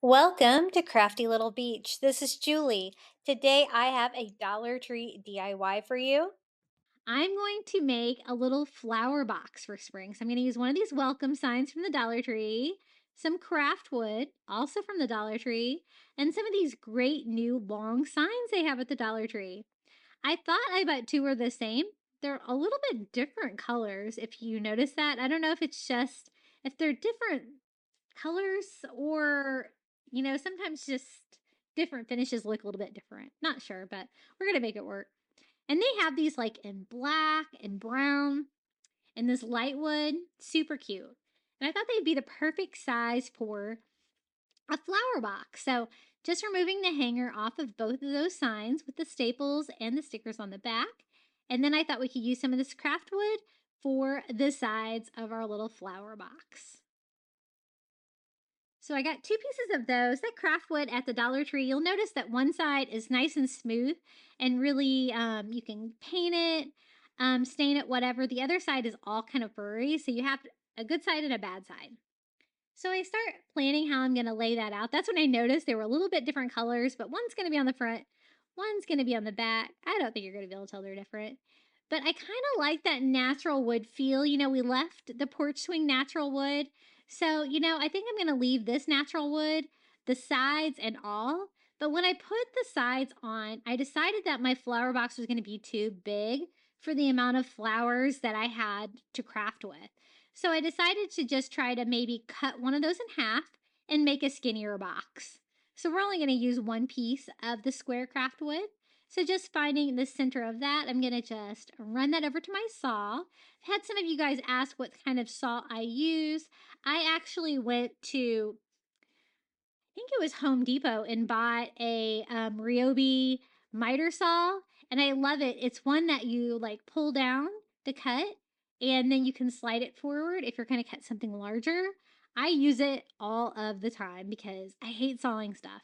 Welcome to Crafty Little Beach. This is Julie. Today I have a Dollar Tree DIY for you. I'm going to make a little flower box for spring. So I'm going to use one of these welcome signs from the Dollar Tree, some craft wood, also from the Dollar Tree, and some of these great new long signs they have at the Dollar Tree. I thought I bet two were the same. They're a little bit different colors, if you notice that. I don't know if it's just if they're different colors or, sometimes just different finishes look a little bit different. Not sure, but we're going to make it work. And they have these like in black and brown and this light wood, super cute. And I thought they'd be the perfect size for a flower box. So just removing the hanger off of both of those signs with the staples and the stickers on the back. And then I thought we could use some of this craft wood for the sides of our little flower box. So I got two pieces of those. That craft wood at the Dollar Tree, you'll notice that one side is nice and smooth and really you can paint it, stain it, whatever. The other side is all kind of furry, so you have a good side and a bad side. So I start planning how I'm going to lay that out. That's when I noticed they were a little bit different colors, but one's going to be on the front, one's going to be on the back. I don't think you're going to be able to tell they're different. But I kind of like that natural wood feel. We left the porch swing natural wood. So, I think I'm going to leave this natural wood, the sides and all. But when I put the sides on, I decided that my flower box was going to be too big for the amount of flowers that I had to craft with. So I decided to just try to maybe cut one of those in half and make a skinnier box. So we're only going to use one piece of the square craft wood. So just finding the center of that, I'm going to just run that over to my saw. I've had some of you guys ask what kind of saw I use. I actually went to, I think it was Home Depot, and bought a Ryobi miter saw, and I love it. It's one that you like pull down to cut, and then you can slide it forward if you're going to cut something larger. I use it all of the time because I hate sawing stuff.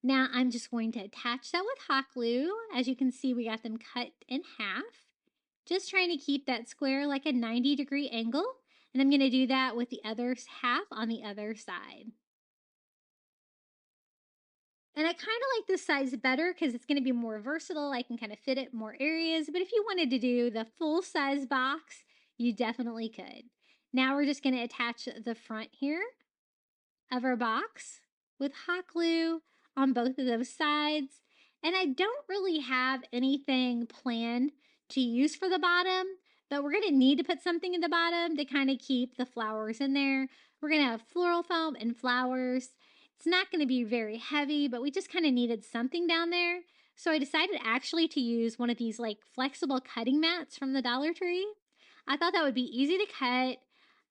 Now I'm just going to attach that with hot glue. As you can see, we got them cut in half. Just trying to keep that square like a 90-degree angle. And I'm going to do that with the other half on the other side. And I kind of like this size better because it's going to be more versatile. I can kind of fit it in more areas. But if you wanted to do the full size box, you definitely could. Now we're just going to attach the front here of our box with hot glue on both of those sides. And I don't really have anything planned to use for the bottom, but we're going to need to put something in the bottom to kind of keep the flowers in there. We're going to have floral foam and flowers. It's not going to be very heavy, but we just kind of needed something down there. So I decided actually to use one of these like flexible cutting mats from the Dollar Tree. I thought that would be easy to cut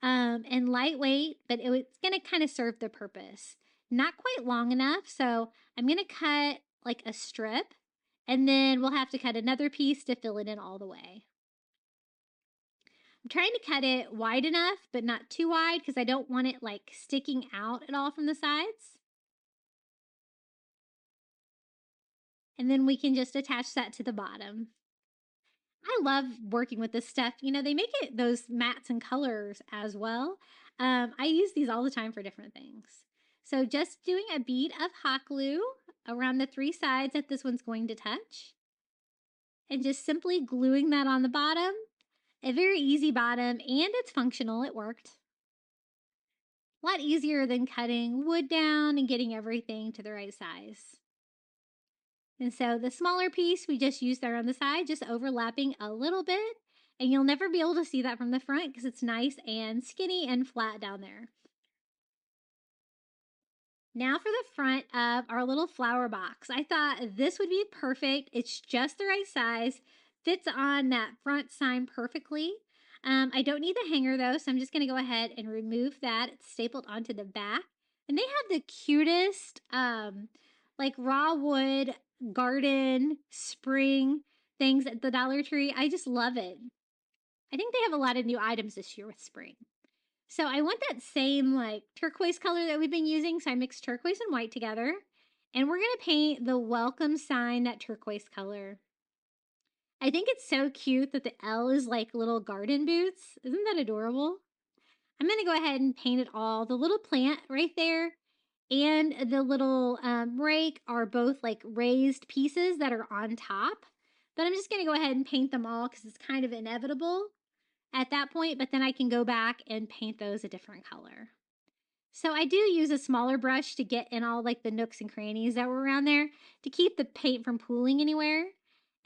and lightweight, but it's going to kind of serve the purpose. Not quite long enough, so I'm going to cut like a strip, and then we'll have to cut another piece to fill it in all the way. I'm trying to cut it wide enough, but not too wide because I don't want it like sticking out at all from the sides. And then we can just attach that to the bottom. I love working with this stuff. They make it those mats and colors as well. I use these all the time for different things. So just doing a bead of hot glue around the three sides that this one's going to touch. And just simply gluing that on the bottom. A very easy bottom, and it's functional. It worked. A lot easier than cutting wood down and getting everything to the right size. And so the smaller piece we just used there on the side, just overlapping a little bit. And you'll never be able to see that from the front because it's nice and skinny and flat down there. Now for the front of our little flower box. I thought this would be perfect. It's just the right size. Fits on that front sign perfectly. I don't need the hanger though, so I'm just going to go ahead and remove that. It's stapled onto the back. And they have the cutest like raw wood garden spring things at the Dollar Tree. I just love it. I think they have a lot of new items this year with spring. So I want that same like turquoise color that we've been using. So I mixed turquoise and white together. And we're going to paint the welcome sign that turquoise color. I think it's so cute that the L is like little garden boots. Isn't that adorable? I'm going to go ahead and paint it all. The little plant right there and the little rake are both like raised pieces that are on top. But I'm just going to go ahead and paint them all because it's kind of inevitable at that point. But then I can go back and paint those a different color. So I do use a smaller brush to get in all like the nooks and crannies that were around there to keep the paint from pooling anywhere.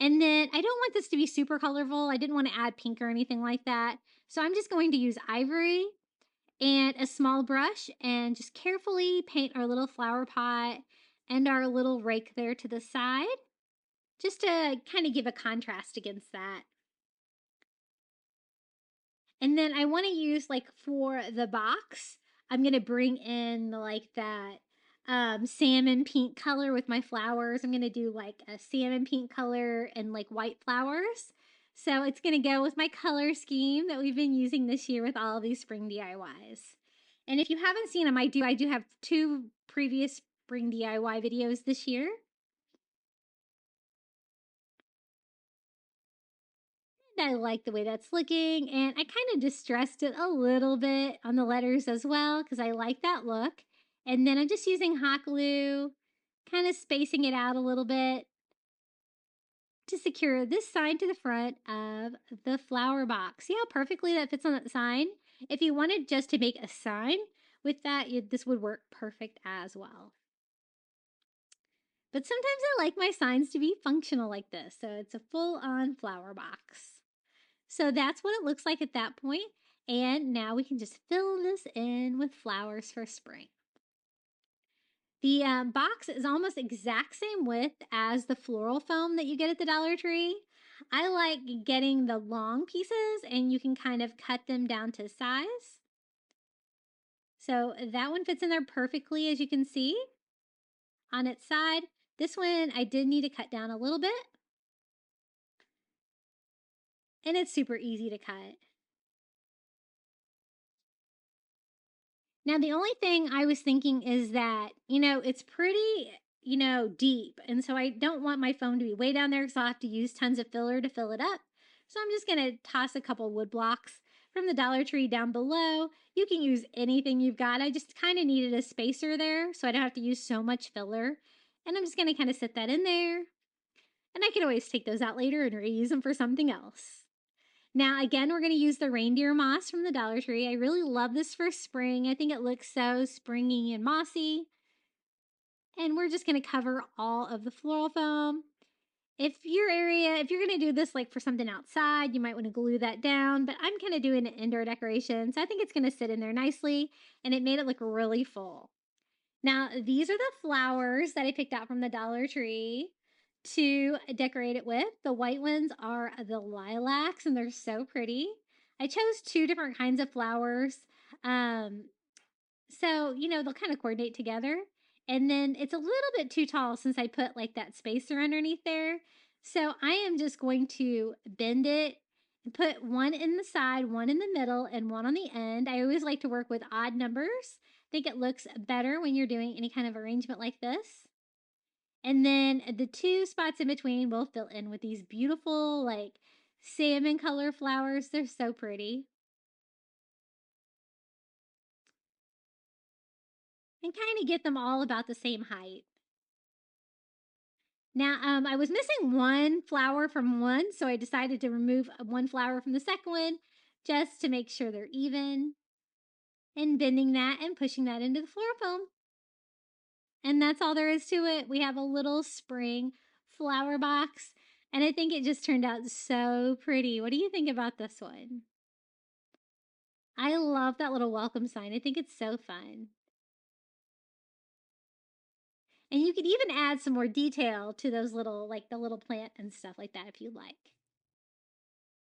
And then I don't want this to be super colorful. I didn't want to add pink or anything like that. So I'm just going to use ivory and a small brush and just carefully paint our little flower pot and our little rake there to the side, just to kind of give a contrast against that. And then I want to use like for the box, I'm going to bring in like that salmon pink color with my flowers. I'm going to do like a salmon pink color and like white flowers. So it's going to go with my color scheme that we've been using this year with all of these spring DIYs. And if you haven't seen them, I do have 2 previous spring DIY videos this year. I like the way that's looking, and I kind of distressed it a little bit on the letters as well because I like that look. And then I'm just using hot glue, kind of spacing it out a little bit to secure this sign to the front of the flower box. See how perfectly that fits on that sign? If you wanted just to make a sign with that, this would work perfect as well. But sometimes I like my signs to be functional like this, so it's a full-on flower box. So that's what it looks like at that point. And now we can just fill this in with flowers for spring. The box is almost exact same width as the floral foam that you get at the Dollar Tree. I like getting the long pieces and you can kind of cut them down to size. So that one fits in there perfectly, as you can see on its side. This one I did need to cut down a little bit, and it's super easy to cut. Now, the only thing I was thinking is that, it's pretty, deep. And so I don't want my foam to be way down there because I'll have to use tons of filler to fill it up. So I'm just going to toss a couple wood blocks from the Dollar Tree down below. You can use anything you've got. I just kind of needed a spacer there so I don't have to use so much filler. And I'm just going to kind of sit that in there. And I can always take those out later and reuse them for something else. Now, again, we're going to use the reindeer moss from the Dollar Tree. I really love this for spring. I think it looks so springy and mossy. And we're just going to cover all of the floral foam. If you're going to do this like for something outside, you might want to glue that down. But I'm kind of doing an indoor decoration, so I think it's going to sit in there nicely. And it made it look really full. Now, these are the flowers that I picked out from the Dollar Tree to decorate it with. The white ones are the lilacs, and they're so pretty. I chose 2 different kinds of flowers. Um, so, they'll kind of coordinate together. And then it's a little bit too tall since I put like that spacer underneath there. So I am just going to bend it and put one in the side, one in the middle, and one on the end. I always like to work with odd numbers. I think it looks better when you're doing any kind of arrangement like this. And then the 2 spots in between will fill in with these beautiful, like salmon color flowers. They're so pretty. And kind of get them all about the same height. Now, I was missing one flower from one, so I decided to remove one flower from the second one just to make sure they're even. And bending that and pushing that into the floral foam. And that's all there is to it. We have a little spring flower box, and I think it just turned out so pretty. What do you think about this one? I love that little welcome sign. I think it's so fun. And you could even add some more detail to those little, like the little plant and stuff like that if you'd like.